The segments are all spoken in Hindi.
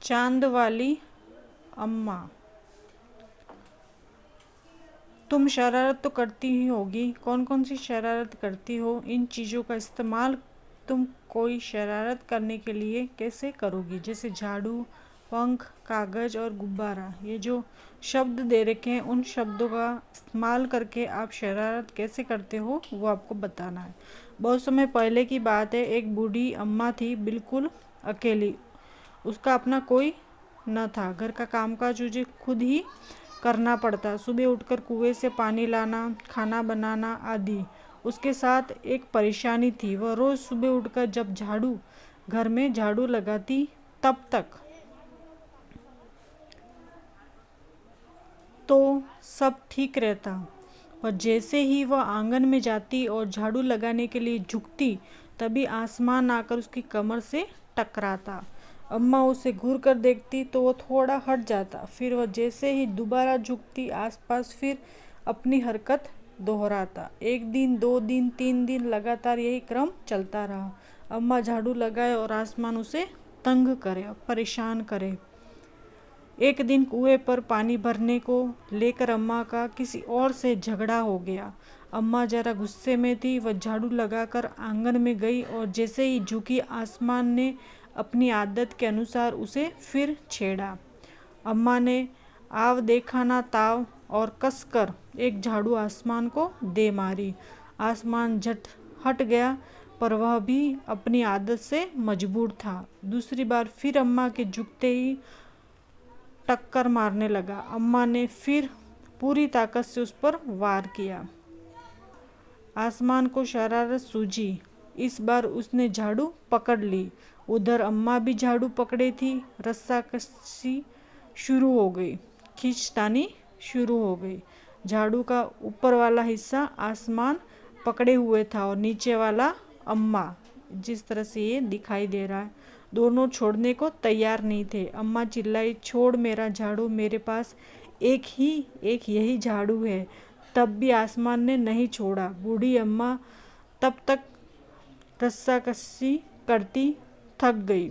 चांद वाली अम्मा। तुम शरारत तो करती ही होगी, कौन कौन सी शरारत करती हो? इन चीज़ों का इस्तेमाल तुम कोई शरारत करने के लिए कैसे करोगी? जैसे झाड़ू, पंख, कागज़ और गुब्बारा। ये जो शब्द दे रखे हैं, उन शब्दों का इस्तेमाल करके आप शरारत कैसे करते हो वो आपको बताना है। बहुत समय पहले की बात है, एक बूढ़ी अम्मा थी, बिल्कुल अकेली। उसका अपना कोई न था। घर का कामकाज उसे खुद ही करना पड़ता। सुबह उठकर कुएं से पानी लाना, खाना बनाना आदि। उसके साथ एक परेशानी थी, वह रोज़ सुबह उठकर जब घर में झाड़ू लगाती तब तक तो सब ठीक रहता, पर जैसे ही वह आंगन में जाती और झाड़ू लगाने के लिए झुकती, तभी आसमान आकर उसकी कमर से टकराता। अम्मा उसे घूर कर देखती तो वो थोड़ा हट जाता, फिर वह जैसे ही दोबारा झुकती, आसपास फिर अपनी हरकत दोहराता। एक दिन, 2 दिन, 3 दिन लगातार यही क्रम चलता रहा। अम्मा झाड़ू लगाए और आसमान उसे तंग करे और परेशान करे। एक दिन कुएं पर पानी भरने को लेकर अम्मा का किसी और से झगड़ा हो गया। अम्मा जरा गुस्से में थी। वह झाड़ू लगाकर आंगन में गई और जैसे ही झुकी, आसमान ने अपनी आदत के अनुसार उसे फिर छेड़ा। अम्मा ने आव देखा ना ताव और कसकर एक झाड़ू आसमान को दे मारी। आसमान झट हट गया, पर वह भी अपनी आदत से मजबूर था। दूसरी बार फिर अम्मा के झुकते ही टक्कर मारने लगा। अम्मा ने फिर पूरी ताकत से उस पर वार किया। आसमान को शरारत सूझी। इस बार उसने झाड़ू पकड़ ली। उधर अम्मा भी झाड़ू पकड़े थी। रस्साकसी शुरू हो गई, खींचतानी शुरू हो गई। झाड़ू का ऊपर वाला हिस्सा आसमान पकड़े हुए था और नीचे वाला अम्मा, जिस तरह से ये दिखाई दे रहा है। दोनों छोड़ने को तैयार नहीं थे। अम्मा चिल्लाई, छोड़ मेरा झाड़ू, मेरे पास एक यही झाड़ू है। तब भी आसमान ने नहीं छोड़ा। बूढ़ी अम्मा तब तक रस्साकसी करती थक गई।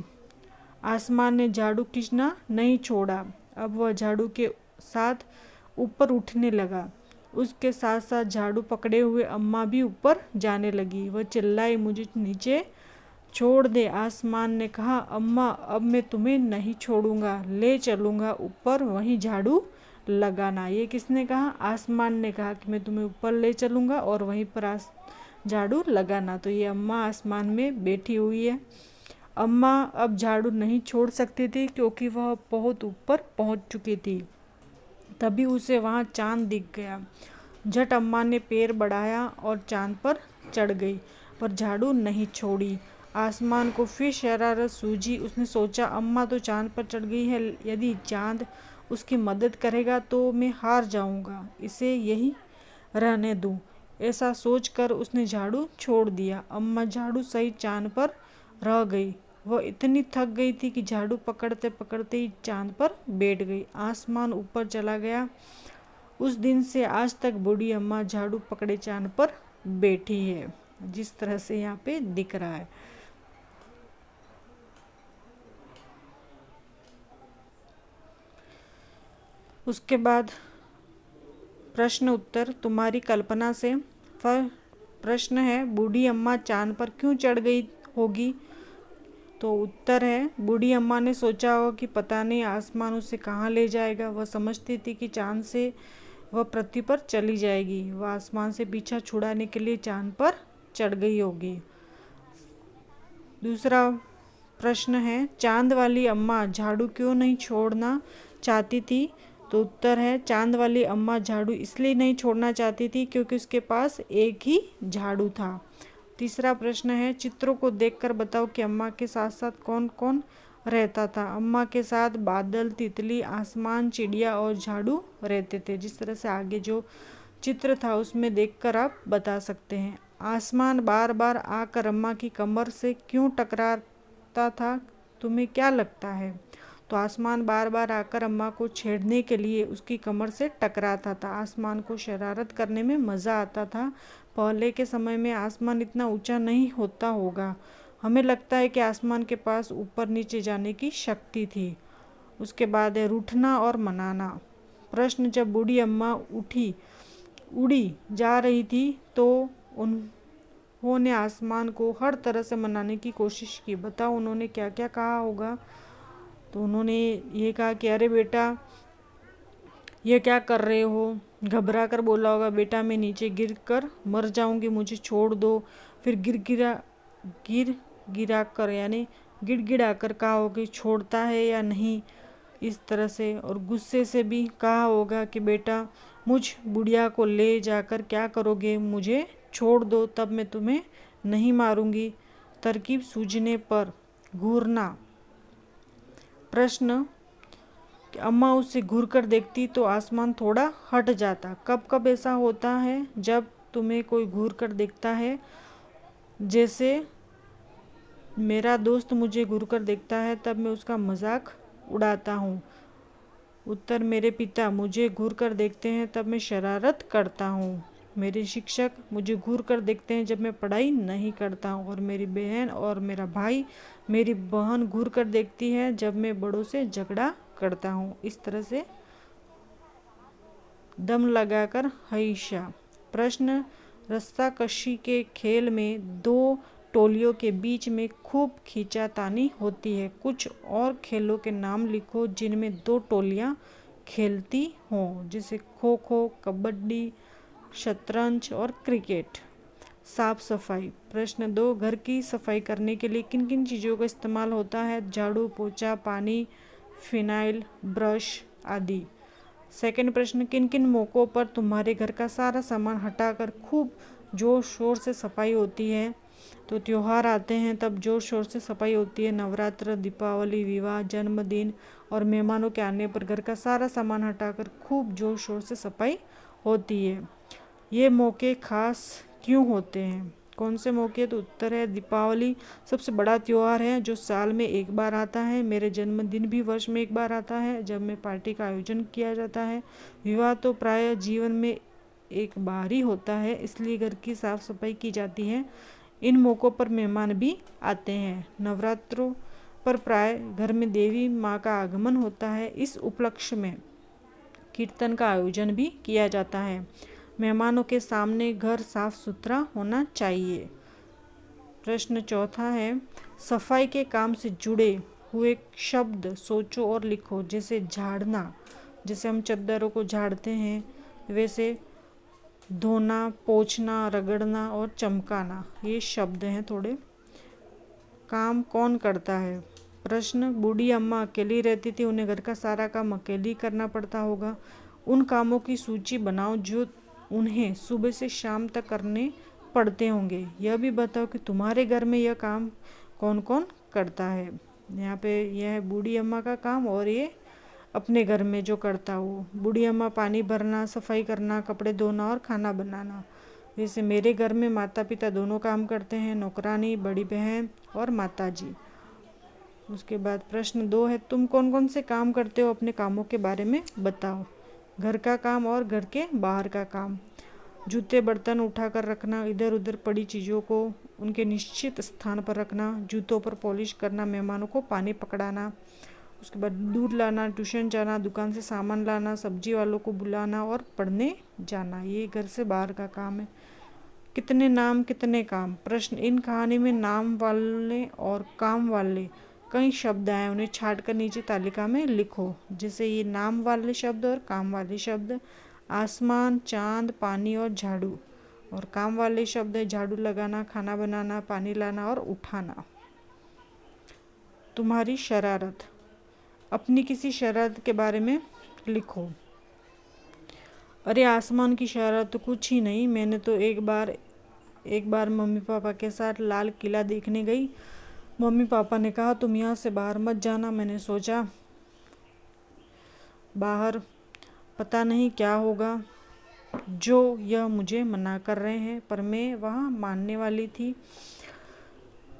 आसमान ने झाड़ू खींचना नहीं छोड़ा। अब वह झाड़ू के साथ ऊपर उठने लगा। उसके साथ साथ झाड़ू पकड़े हुए अम्मा भी ऊपर जाने लगी। वह चिल्लाई, मुझे नीचे छोड़ दे। आसमान ने कहा, अम्मा अब मैं तुम्हें नहीं छोड़ूंगा, ले चलूंगा ऊपर, वहीं झाड़ू लगाना। ये किसने कहा? आसमान ने कहा कि मैं तुम्हें ऊपर ले चलूंगा और वहीं पर झाड़ू लगाना। तो ये अम्मा आसमान में बैठी हुई है। अम्मा अब झाड़ू नहीं छोड़ सकती थी क्योंकि वह बहुत ऊपर पहुंच चुकी थी। तभी उसे वहां चांद दिख गया। झट अम्मा ने पैर बढ़ाया और चांद पर चढ़ गई, पर झाड़ू नहीं छोड़ी। आसमान को फिर शरारत सूझी। उसने सोचा, अम्मा तो चांद पर चढ़ गई है, यदि चांद उसकी मदद करेगा तो मैं हार जाऊंगा, इसे यही रहने दूं। ऐसा सोचकर उसने झाड़ू छोड़ दिया। अम्मा झाड़ू सहित चांद पर रह गई। वह इतनी थक गई थी कि झाड़ू पकड़ते पकड़ते ही चांद पर बैठ गई। आसमान ऊपर चला गया। उस दिन से आज तक बूढ़ी अम्मा झाड़ू पकड़े चांद पर बैठी है, जिस तरह से यहाँ पे दिख रहा है। उसके बाद प्रश्न उत्तर तुम्हारी कल्पना से। प्रश्न है, बूढ़ी अम्मा चांद पर क्यों चढ़ गई होगी? तो उत्तर है, बूढ़ी अम्मा ने सोचा होगा कि पता नहीं आसमान उसे कहाँ ले जाएगा। वह समझती थी कि चांद से वह पृथ्वी पर चली जाएगी। वह आसमान से पीछा छुड़ाने के लिए चांद पर चढ़ गई होगी। दूसरा प्रश्न है, चांद वाली अम्मा झाड़ू क्यों नहीं छोड़ना चाहती थी? तो उत्तर है, चांद वाली अम्मा झाड़ू इसलिए नहीं छोड़ना चाहती थी क्योंकि उसके पास एक ही झाड़ू था। तीसरा प्रश्न है, चित्रों को देखकर बताओ कि अम्मा के साथ साथ कौन कौन रहता था? अम्मा के साथ बादल, तितली, आसमान, चिड़िया और झाड़ू रहते थे। जिस तरह से आगे जो चित्र था उसमें देखकर आप बता सकते हैं। आसमान बार बार आकर अम्मा की कमर से क्यों टकराता था, तुम्हें क्या लगता है? तो आसमान बार बार आकर अम्मा को छेड़ने के लिए उसकी कमर से टकराता था। आसमान को शरारत करने में मज़ा आता था। पहले के समय में आसमान इतना ऊंचा नहीं होता होगा। हमें लगता है कि आसमान के पास ऊपर नीचे जाने की शक्ति थी। उसके बाद है रूठना और मनाना। प्रश्न, जब बूढ़ी अम्मा उड़ी जा रही थी तो उन्होंने आसमान को हर तरह से मनाने की कोशिश की। बताओ उन्होंने क्या क्या कहा होगा। तो उन्होंने ये कहा कि अरे बेटा ये क्या कर रहे हो। घबरा कर बोला होगा, बेटा मैं नीचे गिर कर मर जाऊंगी, मुझे छोड़ दो। फिर गिर गिरा कर यानी गिड़गिड़ा कर कहा होगा कि छोड़ता है या नहीं, इस तरह से। और गुस्से से भी कहा होगा कि बेटा मुझ बुढ़िया को ले जाकर क्या करोगे, मुझे छोड़ दो, तब मैं तुम्हें नहीं मारूंगी। तरकीब सूझने पर घूरना। प्रश्न, कि अम्मा उसे घूर कर देखती तो आसमान थोड़ा हट जाता। कब कब ऐसा होता है, जब तुम्हें कोई घूर कर देखता है। जैसे मेरा दोस्त मुझे घूर कर देखता है तब मैं उसका मजाक उड़ाता हूँ। उत्तर, मेरे पिता मुझे घूर कर देखते हैं तब मैं शरारत करता हूँ। मेरे शिक्षक मुझे घूर कर देखते हैं जब मैं पढ़ाई नहीं करता हूँ। और मेरी बहन और मेरा भाई, मेरी बहन घूर कर देखती है जब मैं बड़ों से झगड़ा करता हूँ। इस तरह से दम लगाकर हईशा। प्रश्न, रस्साकशी के खेल में दो टोलियों के बीच में खूब खींचातानी होती है। कुछ और खेलों के नाम लिखो जिनमें दो टोलियां खेलती हों, जैसे खो खो, कबड्डी, शतरंज और क्रिकेट। साफ सफाई। प्रश्न 2, घर की सफाई करने के लिए किन किन चीज़ों का इस्तेमाल होता है। झाड़ू, पोछा, पानी, फिनाइल, ब्रश आदि। सेकंड प्रश्न, किन किन मौक़ों पर तुम्हारे घर का सारा सामान हटाकर खूब जोर शोर से सफाई होती है। तो त्योहार आते हैं तब जोर शोर से सफाई होती है। नवरात्र, दीपावली, विवाह, जन्मदिन और मेहमानों के आने पर घर का सारा सामान हटाकर खूब जोर शोर से सफाई होती है। ये मौके खास क्यों होते हैं। कौन से मौके। तो उत्तर है दीपावली सबसे बड़ा त्यौहार है जो साल में एक बार आता है। मेरे जन्मदिन भी वर्ष में एक बार आता है जब मैं पार्टी का आयोजन किया जाता है। विवाह तो प्राय जीवन में एक बार ही होता है, इसलिए घर की साफ सफाई की जाती है। इन मौक़ों पर मेहमान भी आते हैं। नवरात्रों पर प्राय घर में देवी माँ का आगमन होता है। इस उपलक्ष्य में कीर्तन का आयोजन भी किया जाता है। मेहमानों के सामने घर साफ सुथरा होना चाहिए। प्रश्न चौथा है, सफाई के काम से जुड़े हुए शब्द सोचो और लिखो। जैसे झाड़ना, जैसे हम चद्दरों को झाड़ते हैं, वैसे धोना, पोंछना, रगड़ना और चमकाना, ये शब्द हैं थोड़े। काम कौन करता है। प्रश्न, बूढ़ी अम्मा अकेली रहती थी, उन्हें घर का सारा काम अकेली करना पड़ता होगा। उन कामों की सूची बनाओ जो उन्हें सुबह से शाम तक करने पड़ते होंगे। यह भी बताओ कि तुम्हारे घर में यह काम कौन कौन करता है। यहाँ पे यह है बूढ़ी अम्मा का काम और ये अपने घर में जो करता हो। बूढ़ी अम्मा पानी भरना, सफाई करना, कपड़े धोना और खाना बनाना। जैसे मेरे घर में माता पिता दोनों काम करते हैं, नौकरानी, बड़ी बहन और माता जी। उसके बाद प्रश्न 2 है, तुम कौन कौन से काम करते हो, अपने कामों के बारे में बताओ। घर का काम और घर के बाहर का काम। जूते बर्तन उठाकर रखना, इधर उधर पड़ी चीज़ों को उनके निश्चित स्थान पर रखना, जूतों पर पॉलिश करना, मेहमानों को पानी पकड़ाना। उसके बाद दूध लाना, ट्यूशन जाना, दुकान से सामान लाना, सब्जी वालों को बुलाना और पढ़ने जाना, ये घर से बाहर का काम है। कितने नाम कितने काम। प्रश्न, इन कहानी में नाम वाले और काम वाले कई शब्द आए, उन्हें छाट कर नीचे तालिका में लिखो। जैसे ये नाम वाले शब्द और काम वाले शब्द, आसमान, चांद, पानी और झाड़ू। और काम वाले शब्द है झाड़ू लगाना, खाना बनाना, पानी लाना और उठाना। तुम्हारी शरारत। अपनी किसी शरारत के बारे में लिखो। अरे आसमान की शरारत तो कुछ ही नहीं, मैंने तो एक बार मम्मी पापा के साथ लाल किला देखने गई। मम्मी पापा ने कहा तुम यहाँ से बाहर मत जाना। मैंने सोचा बाहर पता नहीं क्या होगा जो यह मुझे मना कर रहे हैं, पर मैं वहाँ मानने वाली थी।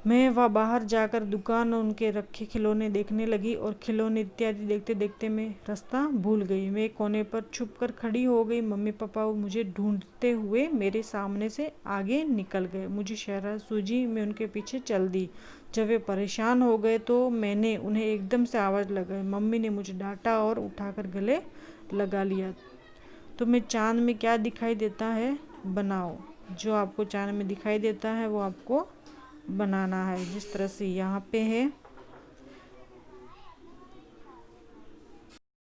मैं वहाँ बाहर जाकर दुकान और उनके रखे खिलौने देखने लगी और खिलौने इत्यादि देखते देखते मैं रास्ता भूल गई। मैं कोने पर छुपकर खड़ी हो गई। मम्मी पापा मुझे ढूंढते हुए मेरे सामने से आगे निकल गए। मुझे शरारत सूझी, मैं उनके पीछे चल दी। जब वे परेशान हो गए तो मैंने उन्हें एकदम से आवाज़ लगाई। मम्मी ने मुझे डांटा और उठाकर गले लगा लिया। तुम्हें चाँद में क्या दिखाई देता है, बनाओ। जो आपको चाँद में दिखाई देता है वो आपको बनाना है। जिस तरह से यहाँ पे है